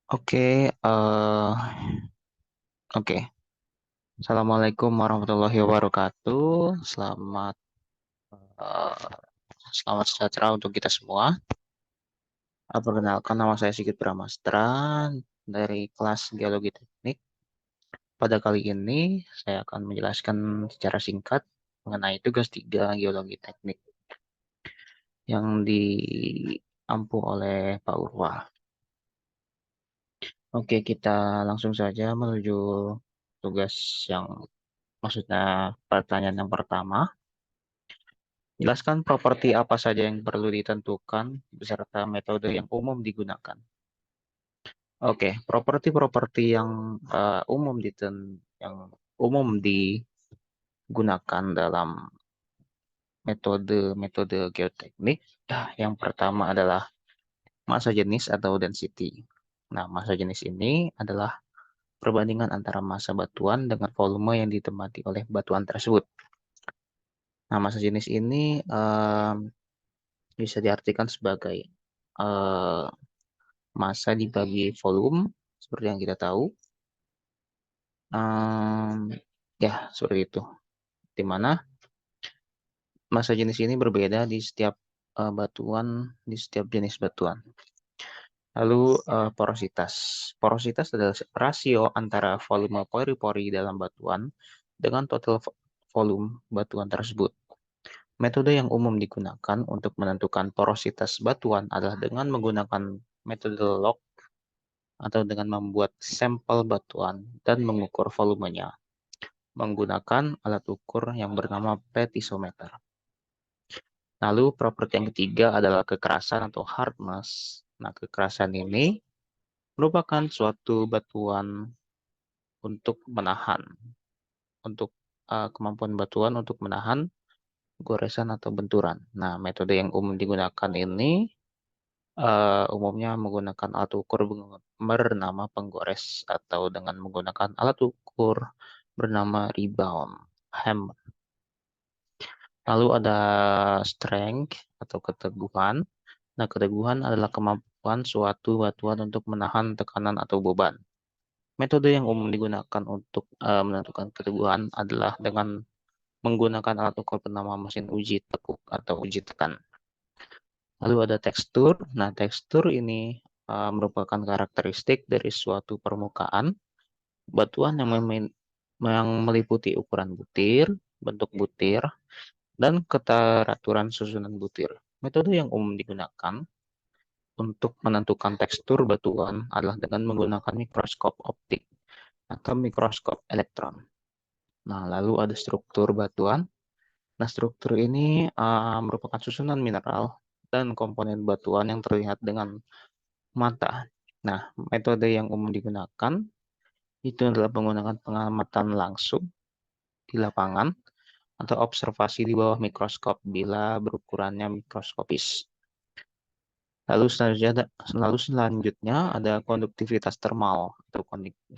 Oke, oke. Assalamualaikum warahmatullahi wabarakatuh. Eh, selamat sejahtera untuk kita semua. Perkenalkan, nama saya Sigit Pramastra dari kelas Geologi Teknik. Pada kali ini saya akan menjelaskan secara singkat mengenai tugas 3 Geologi Teknik yang diampu oleh Pak Urwa. Oke, kita langsung saja menuju tugas yang maksudnya pertanyaan yang pertama. Jelaskan properti apa saja yang perlu ditentukan beserta metode yang umum digunakan. Oke, properti-properti yang yang umum digunakan dalam metode-metode geoteknik. Yang pertama adalah massa jenis atau density. Nah, massa jenis ini adalah perbandingan antara massa batuan dengan volume yang ditempati oleh batuan tersebut. Nah, massa jenis ini bisa diartikan sebagai eh, massa dibagi volume, seperti yang kita tahu. Ya, seperti itu. Di mana massa jenis ini berbeda di setiap batuan, di setiap jenis batuan. Lalu porositas. Porositas adalah rasio antara volume pori-pori dalam batuan dengan total volume batuan tersebut. Metode yang umum digunakan untuk menentukan porositas batuan adalah dengan menggunakan metode log atau dengan membuat sampel batuan dan mengukur volumenya menggunakan alat ukur yang bernama petisometer. Lalu properti yang ketiga adalah kekerasan atau hardness. Nah, kekerasan ini merupakan suatu batuan untuk menahan, untuk kemampuan batuan untuk menahan goresan atau benturan. Nah, metode yang umum digunakan ini umumnya menggunakan alat ukur bernama penggores atau dengan menggunakan alat ukur bernama rebound hammer. Lalu ada strength atau keteguhan. Nah, keteguhan adalah kemampuan suatu batuan untuk menahan tekanan atau beban. Metode yang umum digunakan untuk menentukan keteguhan adalah dengan menggunakan alat ukur bernama mesin uji tekuk atau uji tekan. Lalu ada tekstur. Nah, tekstur ini merupakan karakteristik dari suatu permukaan batuan yang meliputi ukuran butir, bentuk butir, dan keteraturan susunan butir. Metode yang umum digunakan untuk menentukan tekstur batuan adalah dengan menggunakan mikroskop optik atau mikroskop elektron. Nah, lalu ada struktur batuan. Nah, struktur ini merupakan susunan mineral dan komponen batuan yang terlihat dengan mata. Nah, metode yang umum digunakan itu adalah menggunakan pengamatan langsung di lapangan atau observasi di bawah mikroskop bila berukurannya mikroskopis. Lalu selanjutnya ada konduktivitas termal atau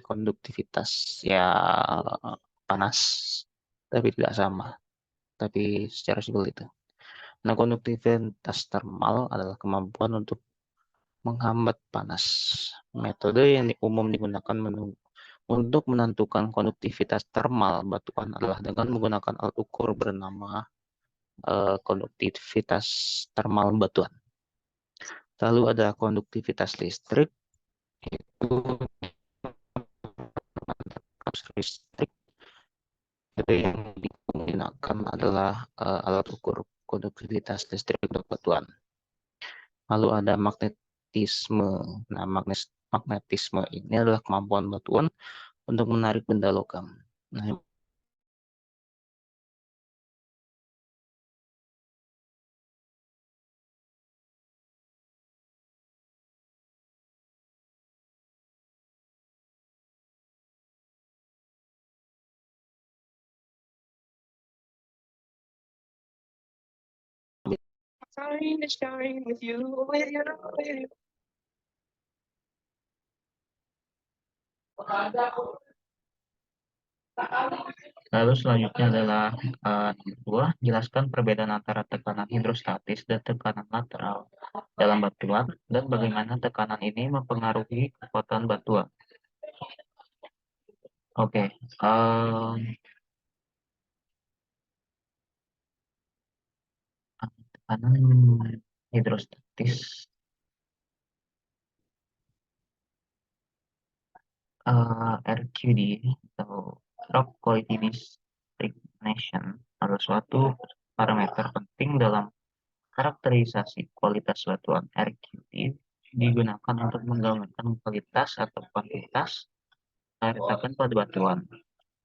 konduktivitas ya panas, tapi tidak sama, tapi secara simpel itu. Nah, konduktivitas termal adalah kemampuan untuk menghambat panas. Metode yang umum digunakan untuk menentukan konduktivitas termal batuan adalah dengan menggunakan alat ukur bernama konduktivitas termal batuan. Lalu ada konduktivitas listrik, itu listrik yang digunakan adalah alat ukur konduktivitas listrik untuk batuan. Lalu ada magnetisme. Nah, magnetisme ini adalah kemampuan batuan untuk menarik benda logam. Nah, Lalu selanjutnya adalah nomor 2, jelaskan perbedaan antara tekanan hidrostatis dan tekanan lateral dalam batuan dan bagaimana tekanan ini mempengaruhi kekuatan batuan. Oke, tekanan hidrostatis, RQD atau Rock Quality Discrimination adalah suatu parameter penting dalam karakterisasi kualitas batuan. RQD digunakan untuk menggambarkan kualitas atau kuantitas retakan pada batuan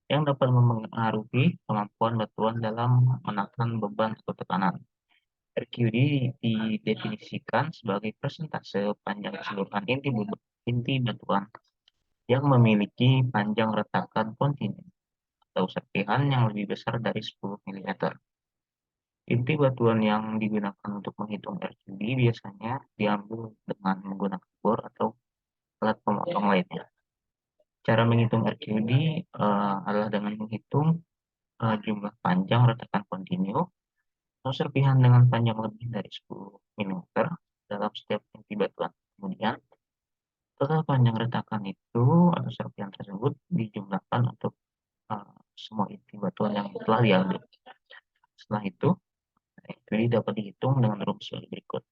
yang dapat mempengaruhi kemampuan batuan dalam menahan beban atau tekanan. RQD didefinisikan sebagai persentase panjang keseluruhan inti batuan yang memiliki panjang retakan kontinu atau serpihan yang lebih besar dari 10 mm. Inti batuan yang digunakan untuk menghitung RQD biasanya diambil dengan menggunakan bor atau alat pemotong lainnya. Cara menghitung RQD adalah dengan menghitung jumlah panjang retakan kontinu atau serpihan dengan panjang lebih dari 10 mm dalam setiap inti batuan. Kemudian, total panjang retakan itu atau serpihan tersebut dijumlahkan untuk semua inti batuan yang telah diambil. Setelah itu, RQD dapat dihitung dengan rumus berikut,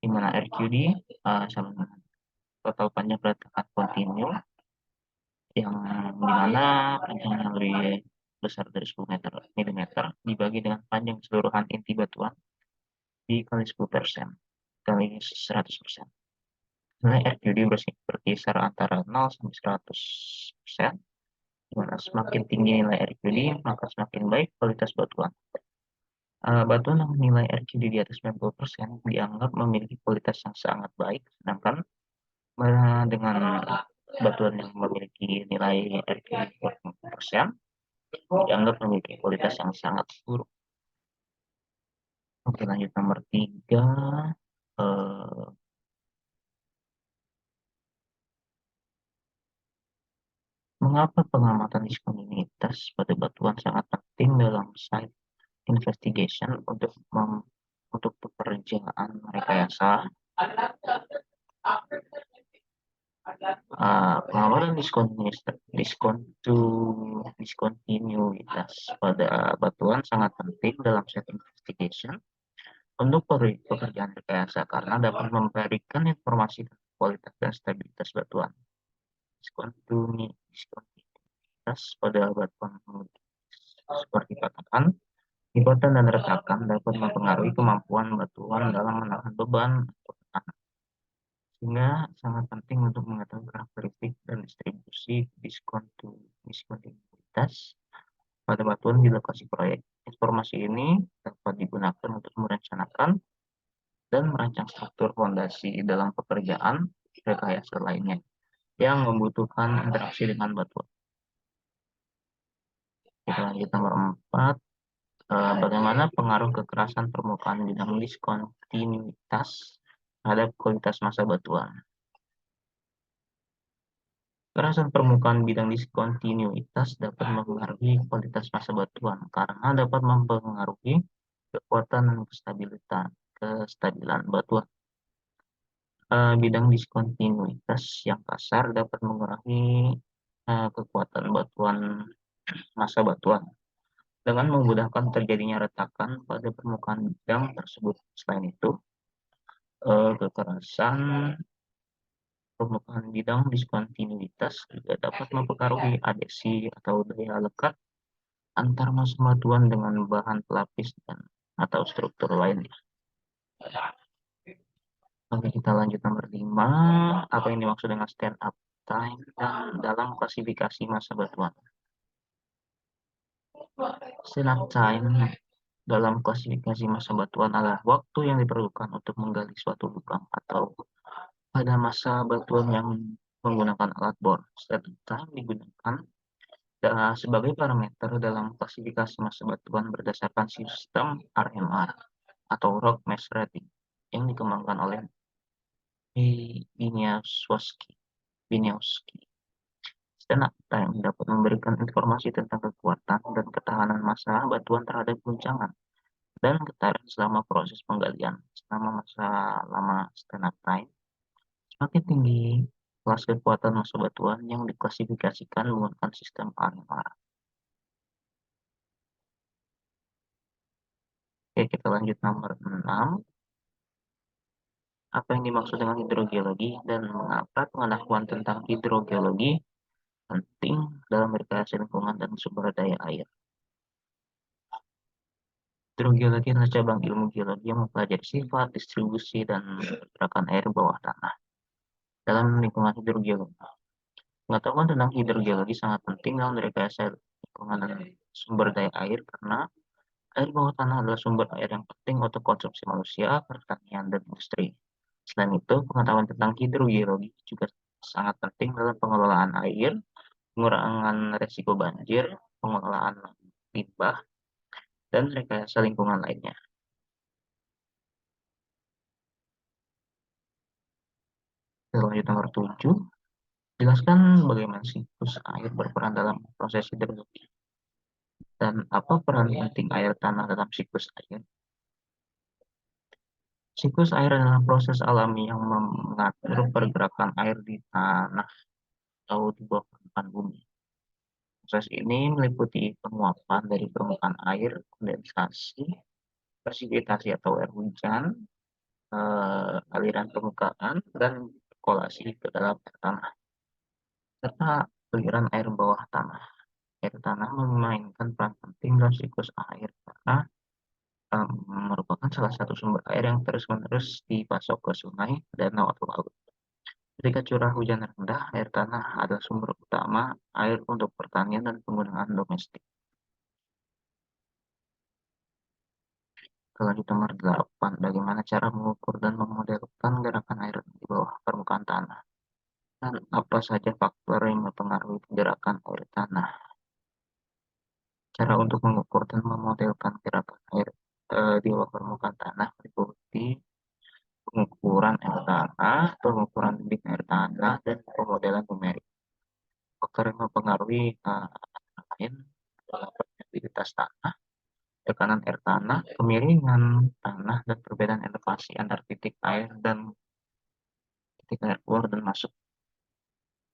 di mana RQD sama dengan total panjang retakan kontinu yang dimana panjangnya lebih besar dari 10 mm dibagi dengan panjang keseluruhan inti batuan dikali 10% kali 100%. Nilai RQD berkisar antara 0 sampai 100%, di mana semakin tinggi nilai RQD maka semakin baik kualitas batuan. Batuan dengan nilai RQD di atas 90% dianggap memiliki kualitas yang sangat baik, sedangkan dengan batuan yang memiliki nilai RQD 40% dianggap memiliki kualitas yang sangat buruk. Oke, lanjut nomor 3. Mengapa pengamatan disponibilitas pada batuan sangat penting dalam site investigation untuk pekerjaan rekayasa? Pengamatan diskontinuitas pada batuan sangat penting dalam site investigation untuk pekerjaan rekayasa karena dapat memberikan informasi tentang kualitas dan stabilitas batuan. Diskontinuitas pada batuan seperti patahan, lipatan dan retakan dapat mempengaruhi kemampuan batuan dalam menahan beban atau tekanan. Sehingga sangat penting untuk mengetahui karakteristik dan distribusi diskontinuitas pada batuan di lokasi proyek. Informasi ini dapat digunakan untuk merencanakan dan merancang struktur fondasi dalam pekerjaan rekayasa lainnya yang membutuhkan interaksi dengan batuan. Kita lanjut nomor 4. Bagaimana pengaruh kekerasan permukaan bidang diskontinuitas terhadap kualitas massa batuan? Kekerasan permukaan bidang diskontinuitas dapat mempengaruhi kualitas massa batuan karena dapat mempengaruhi kekuatan dan kestabilan batuan. Bidang diskontinuitas yang kasar dapat mengurangi kekuatan massa batuan dengan memudahkan terjadinya retakan pada permukaan bidang tersebut. Selain itu, kekerasan permukaan bidang diskontinuitas juga dapat mempengaruhi adhesi atau daya lekat antar massa batuan dengan bahan pelapis atau struktur lainnya. Oke, kita lanjut nomor 5. Apa yang dimaksud dengan stand up time dan dalam klasifikasi massa batuan? Stand up time dalam klasifikasi massa batuan adalah waktu yang diperlukan untuk menggali suatu lubang atau pada massa batuan yang menggunakan alat bor. Stand up time digunakan sebagai parameter dalam klasifikasi massa batuan berdasarkan sistem RMR atau Rock Mass Rating yang dikembangkan oleh Wieniawski. Stand-up time dapat memberikan informasi tentang kekuatan dan ketahanan massa batuan terhadap guncangan dan getaran selama proses penggalian. Selama masa lama stand-up time, semakin tinggi kelas kekuatan massa batuan yang diklasifikasikan menggunakan sistem ANMAR. Oke, kita lanjut nomor 6. Apa yang dimaksud dengan hidrogeologi dan mengapa pengetahuan tentang hidrogeologi penting dalam rekayasa lingkungan dan sumber daya air? Hidrogeologi adalah cabang ilmu geologi yang mempelajari sifat, distribusi, dan pergerakan air bawah tanah dalam lingkungan hidrogeologi. Pengetahuan tentang hidrogeologi sangat penting dalam rekayasa lingkungan dan sumber daya air karena air bawah tanah adalah sumber air yang penting untuk konsumsi manusia, pertanian, dan industri. Selain itu, pengetahuan tentang hidrogeologi juga sangat penting dalam pengelolaan air, pengurangan resiko banjir, pengelolaan limbah, dan rekayasa lingkungan lainnya. Lanjut nomor 7, jelaskan bagaimana siklus air berperan dalam proses hidrologi dan apa peran penting air tanah dalam siklus air. Siklus air adalah proses alami yang mengatur pergerakan air di tanah atau di bawah permukaan bumi. Proses ini meliputi penguapan dari permukaan air, kondensasi, presipitasi atau air hujan, aliran permukaan, dan sirkulasi ke dalam air tanah, serta aliran air bawah tanah. Air tanah memainkan peran penting dalam siklus air karena merupakan salah satu sumber air yang terus-menerus dipasok ke sungai, danau, atau laut. Ketika curah hujan rendah, air tanah adalah sumber utama air untuk pertanian dan penggunaan domestik. Lanjut nomor 8, bagaimana cara mengukur dan memodelkan gerakan air di bawah permukaan tanah? Dan apa saja faktor yang mempengaruhi gerakan air tanah? Cara untuk mengukur dan memodelkan gerakan air di bawah permukaan tanah meliputi pengukuran air tanah, pengukuran debit air tanah, dan pemodelan numerik. Faktor yang mempengaruhi lain adalah permeabilitas tanah, tekanan air tanah, kemiringan tanah, dan perbedaan elevasi antar titik air dan titik air keluar dan masuk.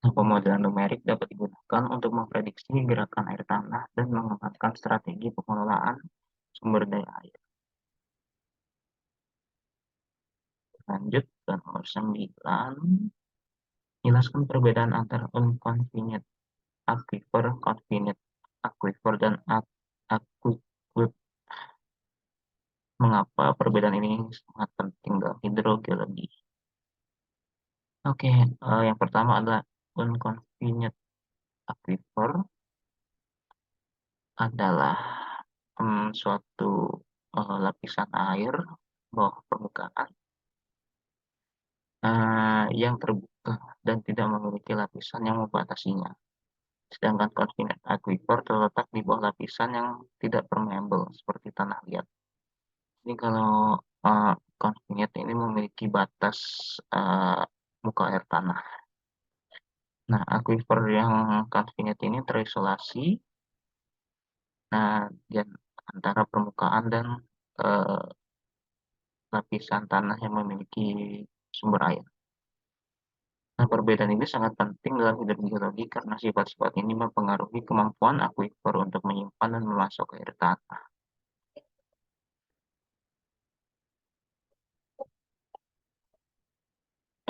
Nah, pemodelan numerik dapat digunakan untuk memprediksi gerakan air tanah dan mengembangkan strategi pengelolaan sumber daya air. Lanjut ke nomor 9. Jelaskan perbedaan antara unconfinite aquifer, confinite aquifer, dan aqueduct. Mengapa perbedaan ini sangat penting dalam hidrogeologi? Oke, yang pertama adalah unconfinite aquifer adalah suatu lapisan air bawah permukaan yang terbuka dan tidak memiliki lapisan yang membatasinya. Sedangkan confinite aquifer terletak di bawah lapisan yang tidak permeable seperti tanah liat. Jadi kalau confinite ini memiliki batas muka air tanah. Nah, aquifer yang confinite ini terisolasi di antara permukaan dan lapisan tanah yang memiliki sumber air. Nah, perbedaan ini sangat penting dalam hidrogeologi karena sifat-sifat ini mempengaruhi kemampuan aquifer untuk menyimpan dan memasok air tanah.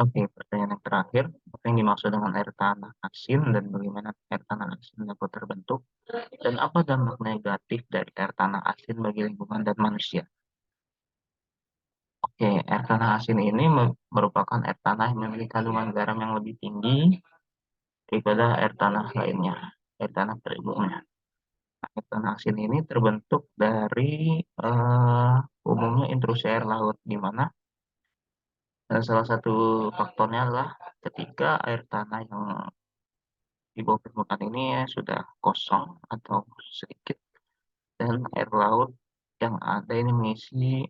Oke, pertanyaan yang terakhir, apa yang dimaksud dengan air tanah asin dan bagaimana air tanah asin dapat terbentuk, dan apa dampak negatif dari air tanah asin bagi lingkungan dan manusia? Oke, air tanah asin ini merupakan air tanah yang memiliki kandungan garam yang lebih tinggi daripada air tanah lainnya, air tanah pada umumnya. Air tanah asin ini terbentuk dari umumnya intrusi air laut, di mana salah satu faktornya adalah ketika air tanah yang di bawah permukaan ini sudah kosong atau sedikit, dan air laut yang ada ini mengisi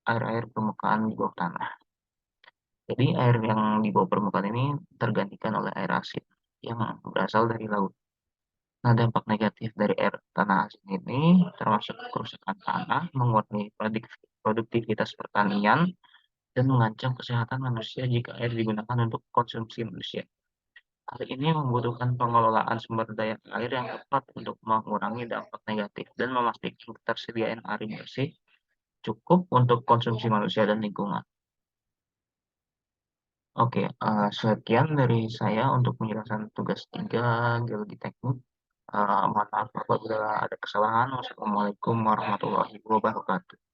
air-air permukaan di bawah tanah. Jadi air yang di bawah permukaan ini tergantikan oleh air asin. yang berasal dari laut. Nah, dampak negatif dari air tanah asin ini termasuk kerusakan tanah, mengurangi produktivitas pertanian, dan mengancam kesehatan manusia jika air digunakan untuk konsumsi manusia. Hal ini membutuhkan pengelolaan sumber daya air yang tepat untuk mengurangi dampak negatif dan memastikan ketersediaan air bersih cukup untuk konsumsi manusia dan lingkungan. Oke, sekian dari saya untuk penjelasan tugas 3 geologi teknik. Mohon maaf apabila ada kesalahan. Wassalamualaikum warahmatullahi wabarakatuh.